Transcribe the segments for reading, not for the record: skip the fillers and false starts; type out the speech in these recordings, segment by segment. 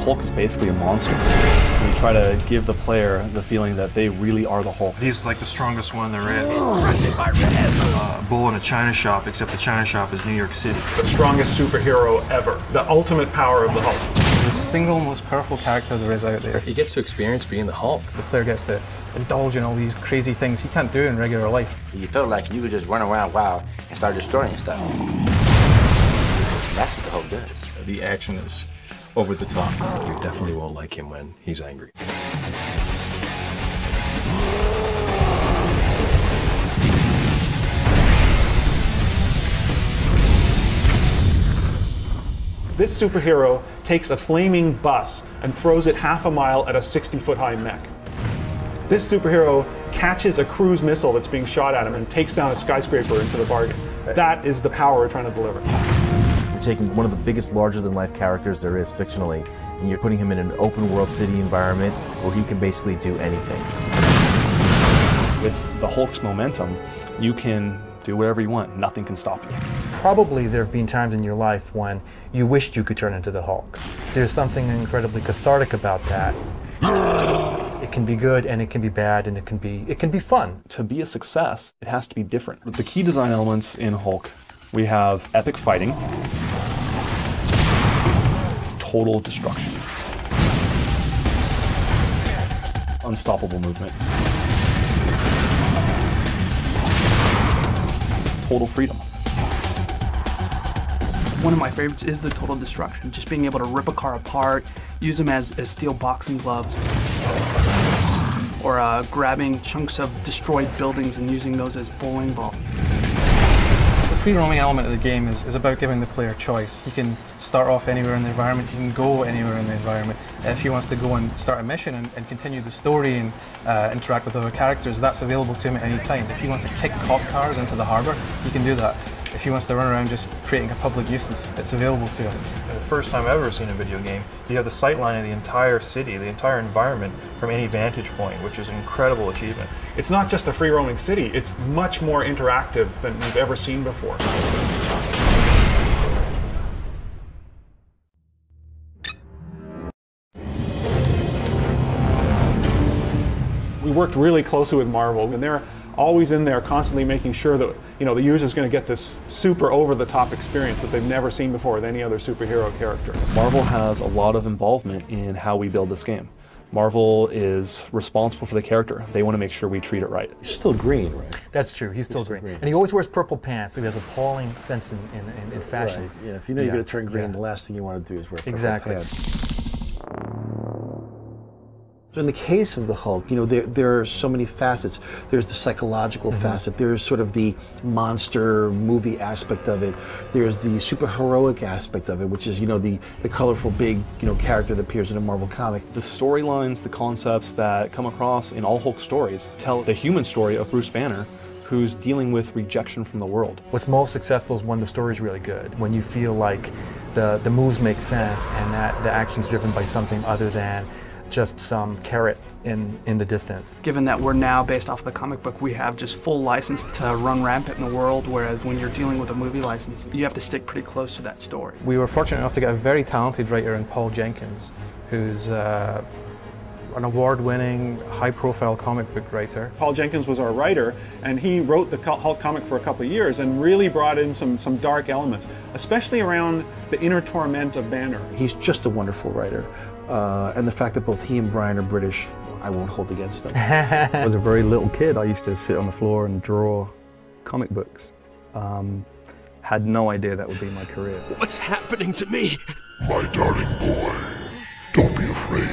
Hulk is basically a monster. We try to give the player the feeling that they really are the Hulk. He's like the strongest one there is. Bull in a China shop, except the China shop is New York City. The strongest superhero ever. The ultimate power of the Hulk. He's the single most powerful character there is out there. He gets to experience being the Hulk. The player gets to indulge in all these crazy things he can't do in regular life. You felt like you could just run around wild and start destroying stuff. That's what the Hulk does. The action is over the top. You definitely won't like him when he's angry. This superhero takes a flaming bus and throws it half a mile at a 60-foot-high mech. This superhero catches a cruise missile that's being shot at him and takes down a skyscraper into the bargain. That is the power we're trying to deliver. You're taking one of the biggest larger-than-life characters there is fictionally, and you're putting him in an open-world city environment where he can basically do anything. With the Hulk's momentum, you can do whatever you want. Nothing can stop you. Probably there have been times in your life when you wished you could turn into the Hulk. There's something incredibly cathartic about that. It can be good and it can be bad and it can be fun. To be a success, it has to be different. With the key design elements in Hulk, we have epic fighting, total destruction, unstoppable movement, total freedom. One of my favorites is the total destruction, just being able to rip a car apart, use them as steel boxing gloves, or grabbing chunks of destroyed buildings and using those as bowling balls. The free roaming element of the game is about giving the player choice. You can start off anywhere in the environment, you can go anywhere in the environment. If he wants to go and start a mission and continue the story and interact with other characters, that's available to him at any time. If he wants to kick cop cars into the harbour, he can do that. If he wants to run around just creating a public nuisance, it's available to him. And the first time I've ever seen a video game, you have the sightline of the entire city, the entire environment from any vantage point, which is an incredible achievement. It's not just a free-roaming city, it's much more interactive than we've ever seen before. We worked really closely with Marvel, and they're always in there constantly making sure that the user's going to get this super over-the-top experience that they've never seen before with any other superhero character. Marvel has a lot of involvement in how we build this game. Marvel is responsible for the character. They want to make sure we treat it right. He's still green, right? That's true, he's still green. And he always wears purple pants, so he has appalling sense in fashion. Right. Yeah, if you know you're going to turn green, the last thing you want to do is wear purple pants. So in the case of the Hulk, there are so many facets. There's the psychological facet. There's sort of the monster movie aspect of it. There's the superheroic aspect of it, which is, the colorful big, character that appears in a Marvel comic. The storylines, the concepts that come across in all Hulk stories tell the human story of Bruce Banner, who's dealing with rejection from the world. What's most successful is when the story's really good, when you feel like the moves make sense and that the action's driven by something other than just some carrot in the distance. Given that we're now based off of the comic book, we have just full license to run rampant in the world, whereas when you're dealing with a movie license, you have to stick pretty close to that story. We were fortunate enough to get a very talented writer in Paul Jenkins, who's an award-winning, high-profile comic book writer. Paul Jenkins was our writer, and he wrote the Hulk comic for a couple of years and really brought in some dark elements, especially around the inner torment of Banner. He's just a wonderful writer. And the fact that both he and Brian are British, I won't hold against them. As a very little kid, I used to sit on the floor and draw comic books. Had no idea that would be my career. What's happening to me? My darling boy, don't be afraid.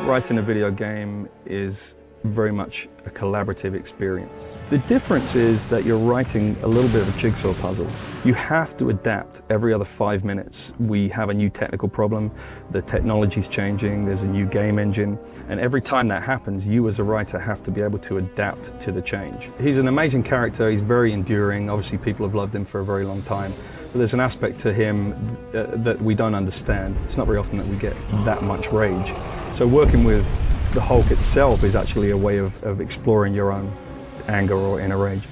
Writing a video game is very much a collaborative experience. The difference is that you're writing a little bit of a jigsaw puzzle. You have to adapt every other 5 minutes. We have a new technical problem, the technology's changing, there's a new game engine, and every time that happens, you as a writer have to be able to adapt to the change. He's an amazing character, he's very enduring, obviously people have loved him for a very long time, but there's an aspect to him that we don't understand. It's not very often that we get that much rage. So working with the Hulk itself is actually a way of exploring your own anger or inner rage.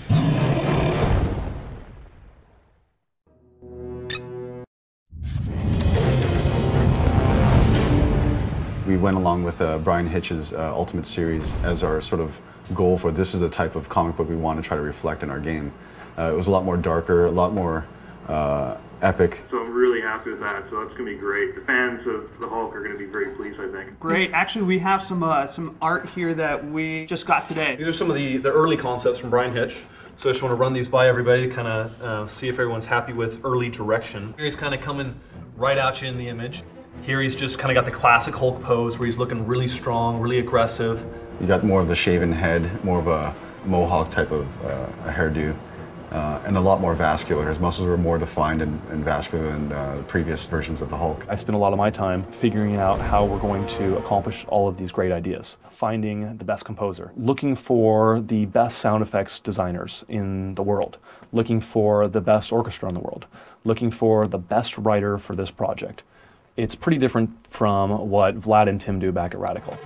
we went along with Brian Hitch's Ultimate series as our sort of goal for this is the type of comic book we want to try to reflect in our game. It was a lot more darker, a lot more epic. So I'm really happy with that, so that's going to be great. The fans of the Hulk are going to be very pleased, I think. Great. Actually, we have some art here that we just got today. These are some of the early concepts from Brian Hitch. So I just want to run these by everybody to kind of see if everyone's happy with early direction. Here he's kind of coming right at you in the image. Here he's just kind of got the classic Hulk pose where he's looking really strong, really aggressive. You got more of the shaven head, more of a mohawk type of a hairdo. And a lot more vascular. His muscles were more defined and vascular than previous versions of the Hulk. I spent a lot of my time figuring out how we're going to accomplish all of these great ideas. Finding the best composer, looking for the best sound effects designers in the world, looking for the best orchestra in the world, looking for the best writer for this project. It's pretty different from what Vlad and Tim do back at Radical.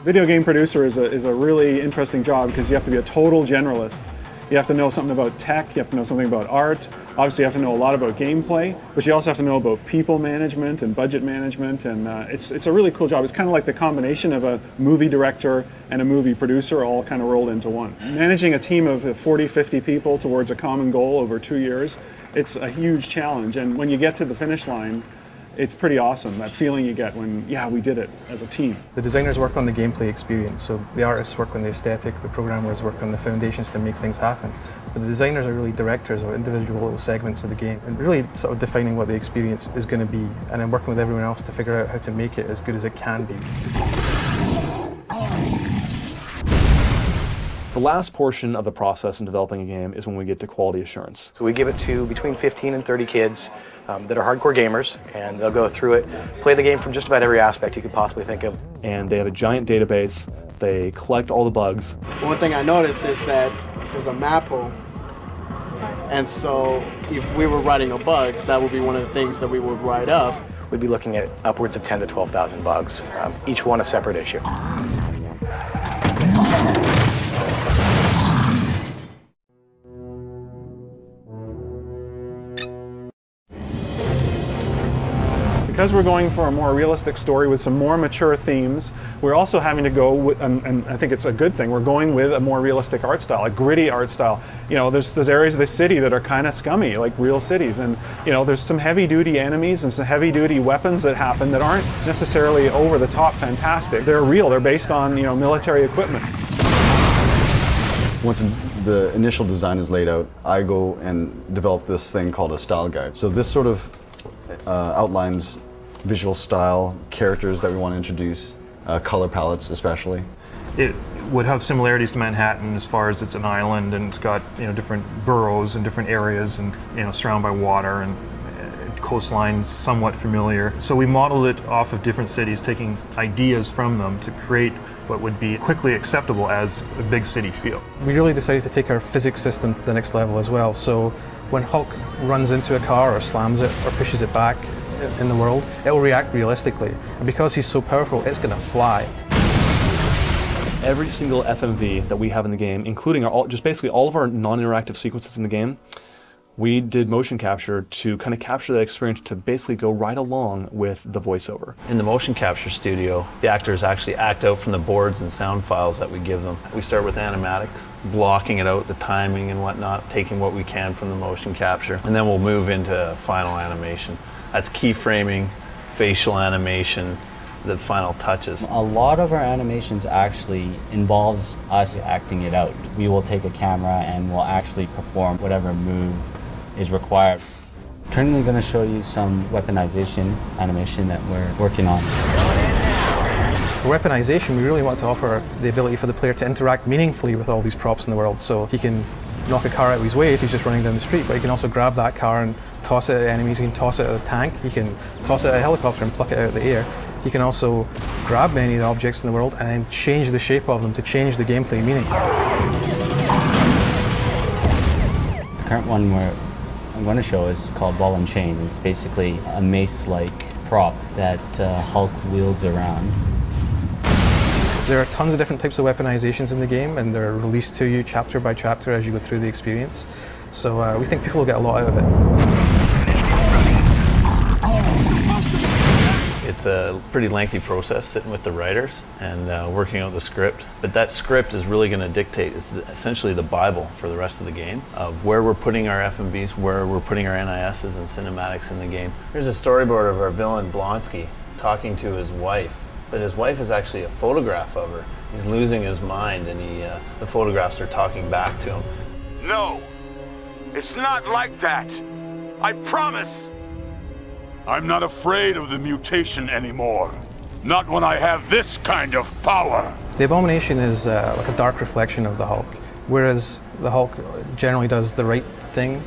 Video game producer is a really interesting job because you have to be a total generalist. You have to know something about tech, you have to know something about art, obviously you have to know a lot about gameplay, but you also have to know about people management and budget management, and it's a really cool job. It's kind of like the combination of a movie director and a movie producer all kind of rolled into one. Managing a team of 40, 50 people towards a common goal over 2 years, it's a huge challenge, and when you get to the finish line, it's pretty awesome, that feeling you get when, yeah, we did it as a team. The designers work on the gameplay experience, so the artists work on the aesthetic, the programmers work on the foundations to make things happen. But the designers are really directors of individual little segments of the game, and really sort of defining what the experience is going to be, and then working with everyone else to figure out how to make it as good as it can be. The last portion of the process in developing a game is when we get to quality assurance. So we give it to between 15 and 30 kids that are hardcore gamers, and they'll go through it, play the game from just about every aspect you could possibly think of. And they have a giant database, they collect all the bugs. One thing I noticed is that there's a map hole, and so if we were writing a bug, that would be one of the things that we would write up. We'd be looking at upwards of 10 to 12,000 bugs, each one a separate issue. Because we're going for a more realistic story with some more mature themes, we're also having to go with, and I think it's a good thing, we're going with a more realistic art style, a gritty art style. You know, there's areas of the city that are kind of scummy, like real cities, and you know, there's some heavy-duty enemies and some heavy-duty weapons that happen that aren't necessarily over-the-top fantastic. They're real, they're based on, you know, military equipment. Once the initial design is laid out, I go and develop this thing called a style guide. So this sort of outlines visual style, characters that we want to introduce, color palettes especially. It would have similarities to Manhattan as far as it's an island and it's got, you know, different boroughs and different areas and, you know, surrounded by water and coastlines somewhat familiar. So we modeled it off of different cities, taking ideas from them to create what would be quickly acceptable as a big city feel. We really decided to take our physics system to the next level as well. So when Hulk runs into a car or slams it or pushes it back in the world, it will react realistically. And because he's so powerful, it's going to fly. Every single FMV that we have in the game, including just basically all of our non-interactive sequences in the game, we did motion capture to kind of capture that experience to basically go right along with the voiceover. In the motion capture studio, the actors actually act out from the boards and sound files that we give them. We start with animatics, blocking it out, the timing and whatnot, taking what we can from the motion capture, and then we'll move into final animation. That's keyframing, facial animation, the final touches. A lot of our animations actually involves us acting it out. We will take a camera and we'll actually perform whatever move is required. Currently going to show you some weaponization animation that we're working on. For weaponization, we really want to offer the ability for the player to interact meaningfully with all these props in the world. So he can knock a car out of his way if he's just running down the street, but he can also grab that car and toss it at enemies. He can toss it at a tank, he can toss it at a helicopter and pluck it out of the air. He can also grab many of the objects in the world and then change the shape of them to change the gameplay meaning. The current one I'm going to show is called Ball and Chain. It's basically a mace-like prop that Hulk wields around. There are tons of different types of weaponizations in the game, and they're released to you chapter by chapter as you go through the experience. So we think people will get a lot out of it. It's It's a pretty lengthy process sitting with the writers and working out the script. But that script is really going to dictate, essentially the Bible for the rest of the game, of where we're putting our FMVs, where we're putting our NISs and cinematics in the game. Here's a storyboard of our villain Blonsky talking to his wife, but his wife is actually a photograph of her. He's losing his mind, and the photographs are talking back to him. No, it's not like that. I promise. I'm not afraid of the mutation anymore. Not when I have this kind of power. The Abomination is like a dark reflection of the Hulk, whereas the Hulk generally does the right thing.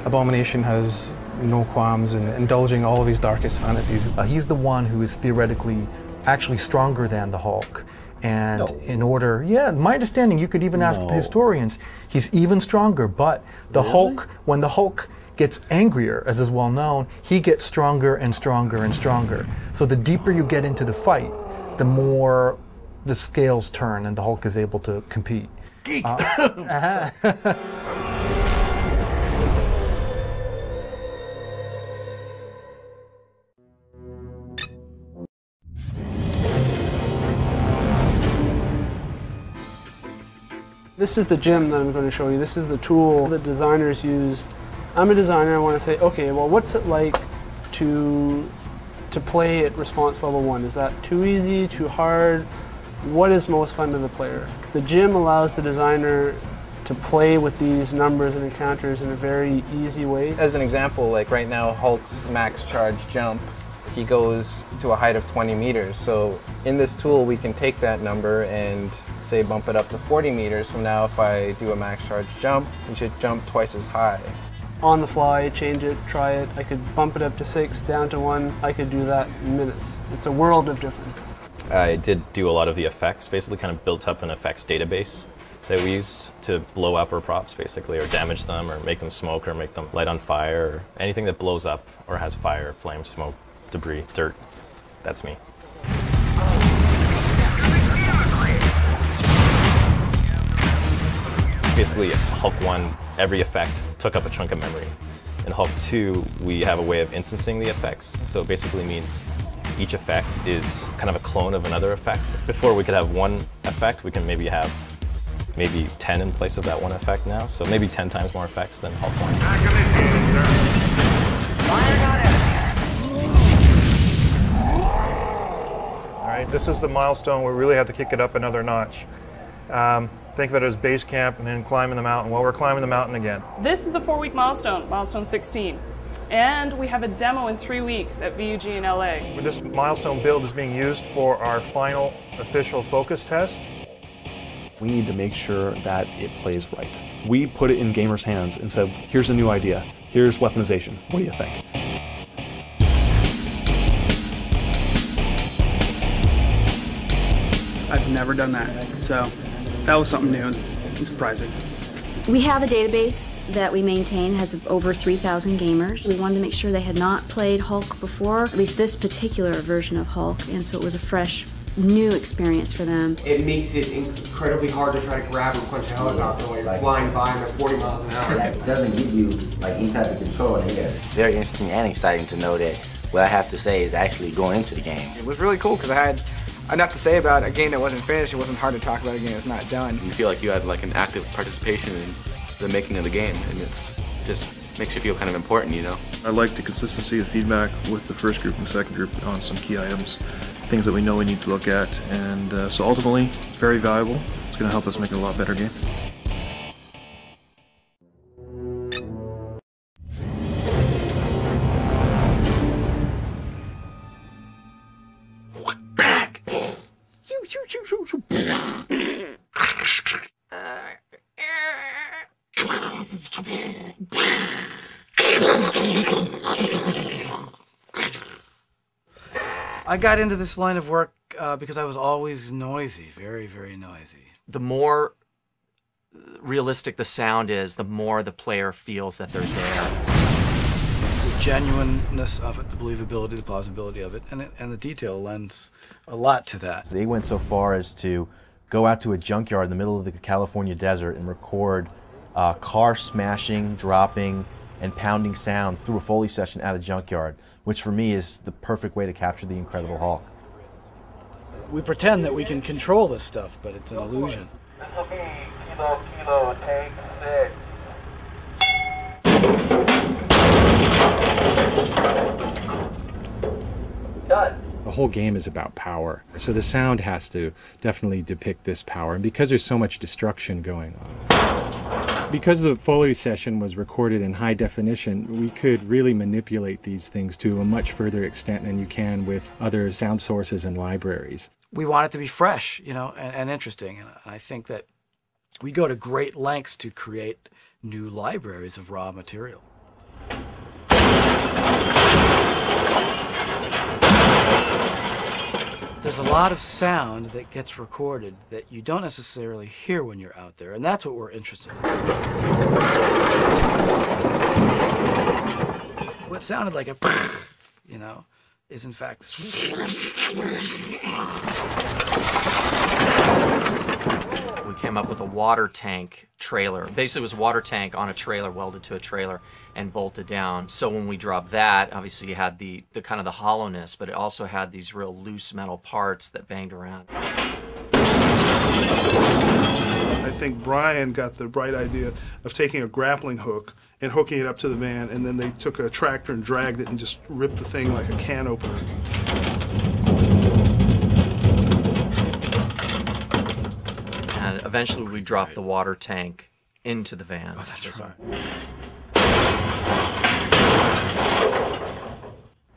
Abomination has no qualms in indulging all of his darkest fantasies. He's the one who is theoretically actually stronger than the Hulk. And in order, yeah, my understanding, you could even ask the historians, he's even stronger, but the Hulk, when the Hulk gets angrier, as is well known, he gets stronger and stronger and stronger. So the deeper you get into the fight, the more the scales turn and the Hulk is able to compete. Geek. This is the gem that I'm going to show you. This is the tool that designers use. I'm a designer, I want to say, okay, well, what's it like to play at response level 1? Is that too easy, too hard? What is most fun to the player? The gym allows the designer to play with these numbers and encounters in a very easy way. As an example, like right now, Hulk's max charge jump, he goes to a height of 20 meters. So in this tool, we can take that number and say bump it up to 40 meters. So now if I do a max charge jump, he should jump twice as high. On the fly, change it, try it. I could bump it up to 6, down to 1. I could do that in minutes. It's a world of difference. I did do a lot of the effects, basically kind of built up an effects database that we used to blow up our props, basically, or damage them, or make them smoke, or make them light on fire, or anything that blows up or has fire, flame, smoke, debris, dirt. That's me. Basically, Hulk 1, every effect took up a chunk of memory. In Hulk 2, we have a way of instancing the effects, so it basically means each effect is kind of a clone of another effect. Before we could have one effect, we can maybe have 10 in place of that one effect now, so maybe 10 times more effects than Hulk 1. All right, this is the milestone where we really have to kick it up another notch. Think of it as base camp and then climbing the mountain. Well, we're climbing the mountain again. This is a 4-week milestone, milestone 16. And we have a demo in 3 weeks at VUG in LA. This milestone build is being used for our final official focus test. We need to make sure that it plays right. We put it in gamers' hands and said, here's a new idea. Here's weaponization. What do you think? I've never done that, so that was something new and surprising. We have a database that we maintain, has over 3,000 gamers. We wanted to make sure they had not played Hulk before, at least this particular version of Hulk, and so it was a fresh, new experience for them. It makes it incredibly hard to try to grab and punch a helicopter while you're flying by them at 40 miles an hour. It doesn't give you like any type of control in the air. It's very interesting and exciting to know that what I have to say is actually going into the game. It was really cool because I had enough to say about a game that wasn't finished. It wasn't hard to talk about a game that's not done. You feel like you had like an active participation in the making of the game, and it's just makes you feel kind of important, you know? I like the consistency of feedback with the first group and the second group on some key items, things that we know we need to look at, and so ultimately, it's very valuable. It's going to help us make it a lot better game. I got into this line of work because I was always noisy, very, very noisy. The more realistic the sound is, the more the player feels that they're there. It's the genuineness of it, the believability, the plausibility of it, and the detail lends a lot to that. They went so far as to go out to a junkyard in the middle of the California desert and record car smashing, dropping, and pounding sounds through a Foley session at a junkyard, which for me is the perfect way to capture the Incredible Hulk. We pretend that we can control this stuff, but it's an illusion. This will be Kilo Kilo, take 6. Cut. The whole game is about power, so the sound has to definitely depict this power, and because there's so much destruction going on. Because the Foley session was recorded in high definition, we could really manipulate these things to a much further extent than you can with other sound sources and libraries. We want it to be fresh, you know, and interesting, and I think that we go to great lengths to create new libraries of raw material. There's a lot of sound that gets recorded that you don't necessarily hear when you're out there, and that's what we're interested in. What sounded like a, you know, is in fact. We came up with a water tank trailer. Basically, it was a water tank on a trailer, welded to a trailer and bolted down. So when we dropped that, obviously you had the kind of the hollowness, but it also had these real loose metal parts that banged around. I think Brian got the bright idea of taking a grappling hook and hooking it up to the van, and then they took a tractor and dragged it and just ripped the thing like a can opener. And eventually we dropped the water tank into the van. Oh, that's right.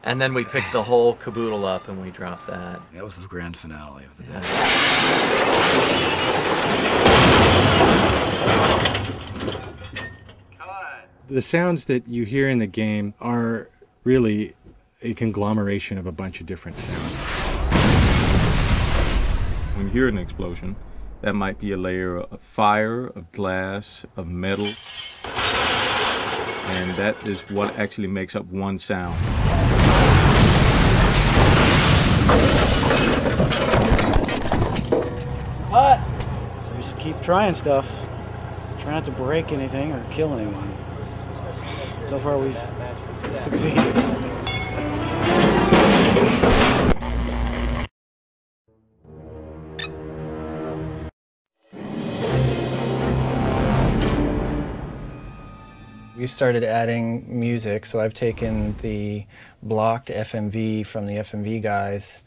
And then we picked the whole caboodle up and we dropped that. That was the grand finale of the day. The sounds that you hear in the game are really a conglomeration of a bunch of different sounds. When you hear an explosion, that might be a layer of fire, of glass, of metal, and that is what actually makes up one sound. What? So we just keep trying stuff. Try not to break anything or kill anyone. So far we've succeeded. We started adding music, so I've taken the blocked FMV from the FMV guys,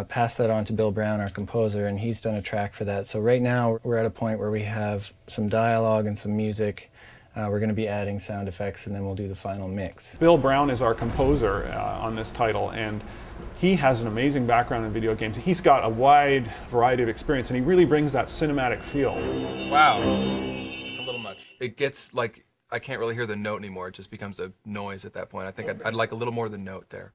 passed that on to Bill Brown, our composer, and he's done a track for that. So right now we're at a point where we have some dialogue and some music. We're going to be adding sound effects, and then we'll do the final mix. Bill Brown is our composer on this title, and he has an amazing background in video games. He's got a wide variety of experience, and he really brings that cinematic feel. Wow, it's a little much. It gets like, I can't really hear the note anymore. It just becomes a noise at that point. I think I'd like a little more of the note there.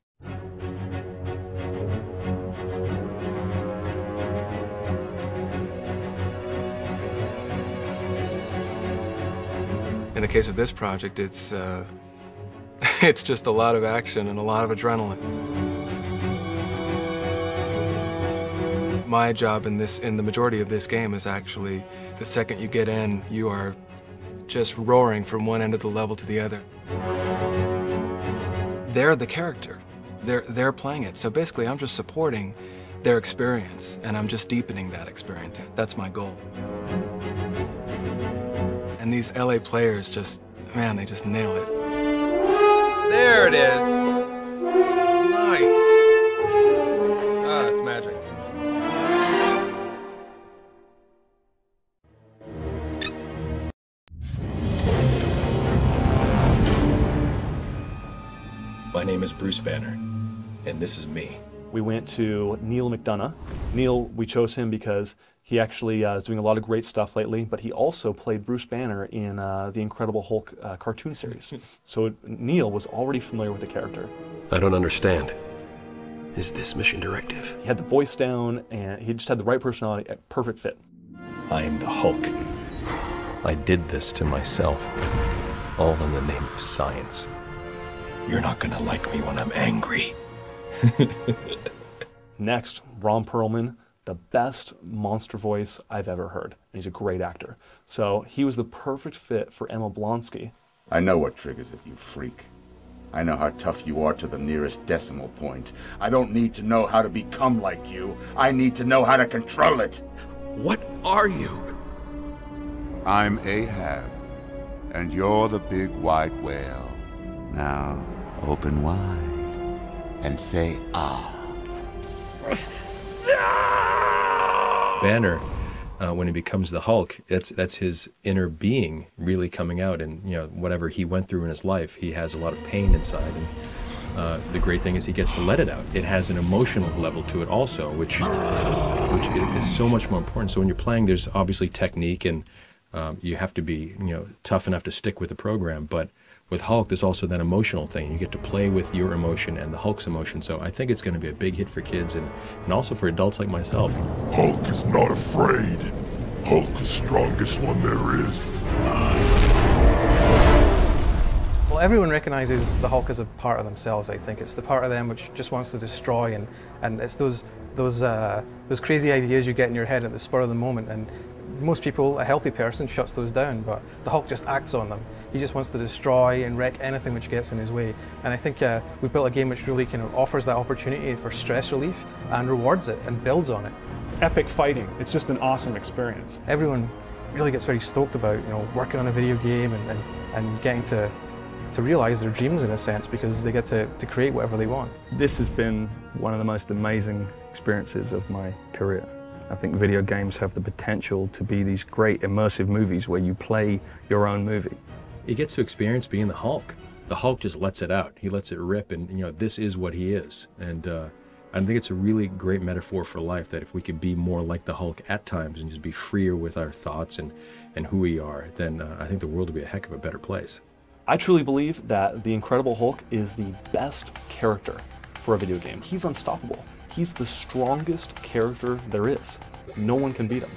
In the case of this project, it's it's just a lot of action and a lot of adrenaline. My job in the majority of this game is actually, the second you get in, you are just roaring from one end of the level to the other. They're the character. They're playing it. So basically, I'm just supporting their experience, and I'm just deepening that experience. That's my goal. And these LA players just, man, they just nail it. There it is. Nice. Ah, it's magic. My name is Bruce Banner, and this is me. We went to Neil McDonough. Neil, we chose him because he actually is doing a lot of great stuff lately, but he also played Bruce Banner in the Incredible Hulk cartoon series. So Neil was already familiar with the character. I don't understand. Is this mission directive? He had the voice down, and he just had the right personality, perfect fit. I am the Hulk. I did this to myself, all in the name of science. You're not gonna like me when I'm angry. Next, Ron Perlman, the best monster voice I've ever heard. And he's a great actor. So he was the perfect fit for Emma Blonsky, I know what triggers it, you freak. I know how tough you are to the nearest decimal point. I don't need to know how to become like you. I need to know how to control it. What are you? I'm Ahab, and you're the big white whale. Now, open wide and say, ah. Banner, when he becomes the Hulk, that's his inner being really coming out, and whatever he went through in his life, he has a lot of pain inside, and the great thing is he gets to let it out. It has an emotional level to it also, which is so much more important. So when you're playing, there's obviously technique, and you have to be tough enough to stick with the program, but with Hulk, there's also that emotional thing. You get to play with your emotion and the Hulk's emotion, so I think it's going to be a big hit for kids and also for adults like myself. Hulk is not afraid. Hulk is the strongest one there is. Well, everyone recognizes the Hulk as a part of themselves, I think. It's the part of them which just wants to destroy, and it's those crazy ideas you get in your head at the spur of the moment, and most people, a healthy person, shuts those down, but the Hulk just acts on them. He just wants to destroy and wreck anything which gets in his way. And I think we've built a game which really kind of offers that opportunity for stress relief and rewards it and builds on it. Epic fighting. It's just an awesome experience. Everyone really gets very stoked about working on a video game and getting to realize their dreams in a sense, because they get to create whatever they want. This has been one of the most amazing experiences of my career. I think video games have the potential to be these great immersive movies where you play your own movie. He gets to experience being the Hulk. The Hulk just lets it out. He lets it rip, and this is what he is. And I think it's a really great metaphor for life, that if we could be more like the Hulk at times and just be freer with our thoughts and who we are, then I think the world would be a heck of a better place. I truly believe that the Incredible Hulk is the best character for a video game. He's unstoppable. He's the strongest character there is. No one can beat him.